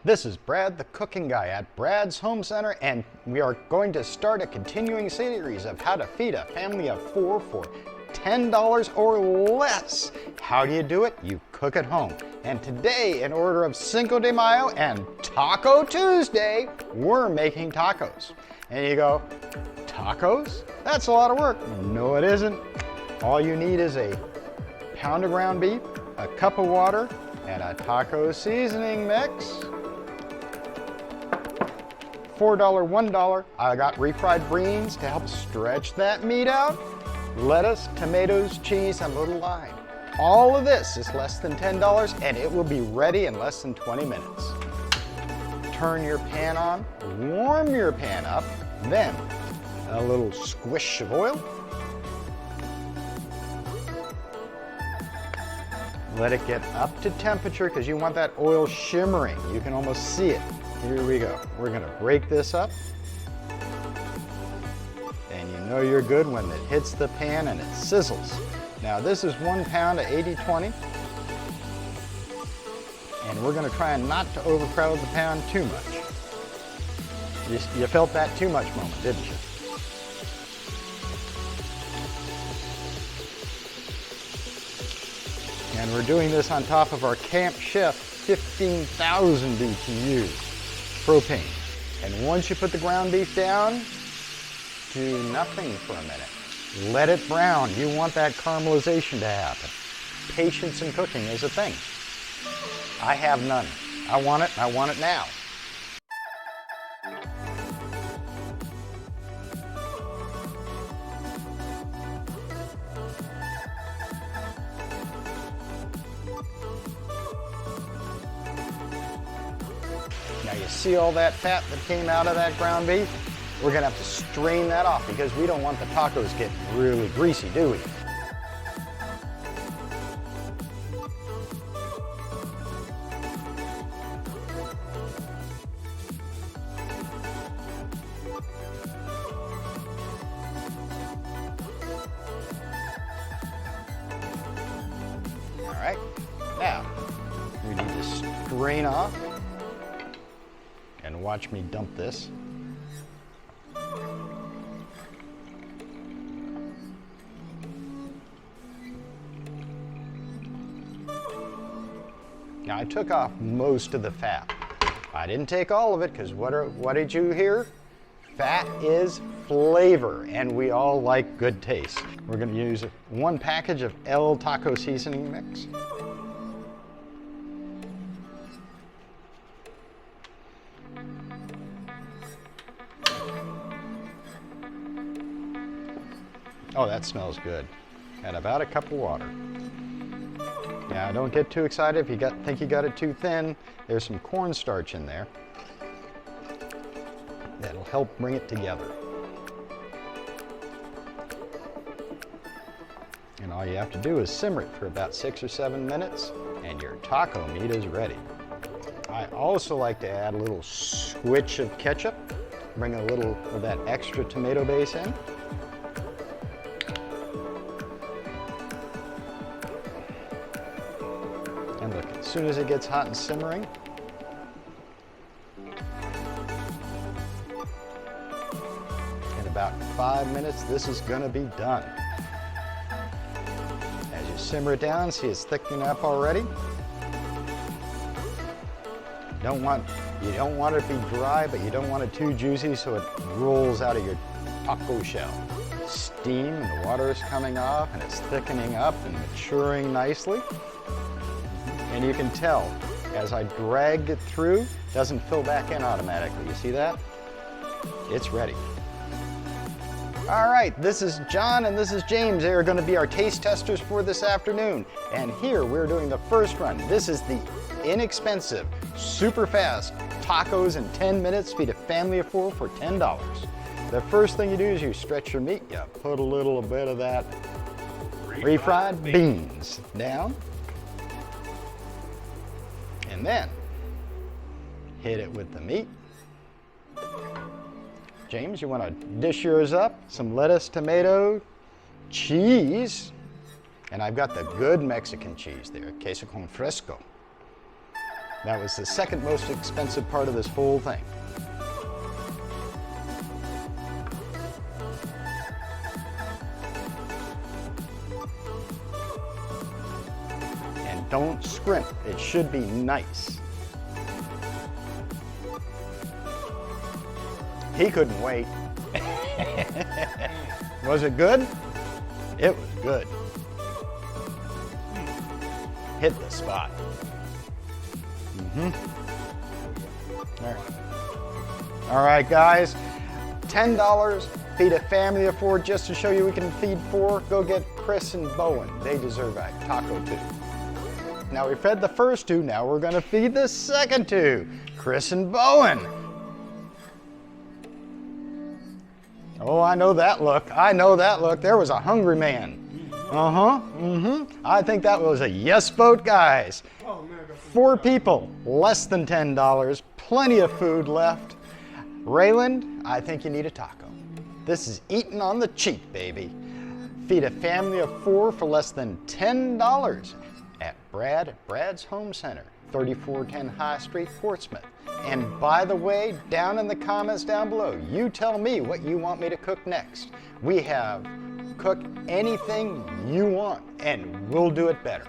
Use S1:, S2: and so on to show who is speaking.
S1: This is Brad, the cooking guy at Brad's Home Center, and we are going to start a continuing series of how to feed a family of 4 for $10 or less. How do you do it? You cook at home. And today, in order of Cinco De Mayo and Taco Tuesday, we're making tacos. And you go, tacos? That's a lot of work. No, it isn't. All you need is a pound of ground beef, a cup of water, and a taco seasoning mix. $4, $1. I got refried beans to help stretch that meat out. Lettuce, tomatoes, cheese, and a little lime. All of this is less than $10 and it will be ready in less than 20 minutes. Turn your pan on, warm your pan up, then a little squish of oil. Let it get up to temperature because you want that oil shimmering. You can almost see it. Here we go. We're gonna break this up. And you know you're good when it hits the pan and it sizzles. Now this is 1 pound of 80/20. And we're gonna try not to overcrowd the pan too much. You felt that too much moment, didn't you? And we're doing this on top of our Camp Chef 15,000 BTU propane. And once you put the ground beef down, do nothing for a minute. Let it brown. You want that caramelization to happen. Patience in cooking is a thing. I have none. I want it, and I want it now. Now you see all that fat that came out of that ground beef? We're gonna have to strain that off because we don't want the tacos getting really greasy, do we? All right, now we need to strain off. And watch me dump this. Now I took off most of the fat. I didn't take all of it because what did you hear? Fat is flavor and we all like good taste. We're going to use 1 package of El Taco seasoning mix. Oh, that smells good. And about a cup of water. Now, don't get too excited if you think you got it too thin. There's some cornstarch in there that'll help bring it together. And all you have to do is simmer it for about 6 or 7 minutes, and your taco meat is ready. I also like to add a little switch of ketchup, bring a little of that extra tomato base in. And look, as soon as it gets hot and simmering, in about 5 minutes, this is gonna be done. As you simmer it down, see it's thickening up already. You don't want it to be dry, but you don't want it too juicy so it rolls out of your taco shell. Steam and the water is coming off and it's thickening up and maturing nicely. And you can tell, as I dragged it through, it doesn't fill back in automatically. You see that? It's ready. All right, this is John and this is James. They are going to be our taste testers for this afternoon. And here we're doing the first run. This is the inexpensive, super fast tacos in 10 minutes. Feed a family of 4 for $10. The first thing you do is you stretch your meat. You put a little bit of that refried beans down. And then hit it with the meat. James, you want to dish yours up? Some lettuce, tomato, cheese, and I've got the good Mexican cheese there, queso con fresco. That was the second most expensive part of this whole thing. And don't scrimp, it should be nice. He couldn't wait. Was it good? It was good. Hit the spot. All right, guys. $10, feed a family of 4 just to show you we can feed 4. Go get Chris and Bowen. They deserve a taco too. Now we fed the first 2, now we're gonna feed the second 2. Chris and Bowen. Oh, I know that look. I know that look. There was a hungry man. I think that was a yes vote, guys. 4 people, less than $10, plenty of food left. Rayland, I think you need a taco. This is eating on the cheap, baby. Feed a family of 4 for less than $10 at Brad's Home Center, 3410 High Street, Portsmouth. And by the way, down in the comments down below, you tell me what you want me to cook next. We have cook anything you want, and we'll do it better.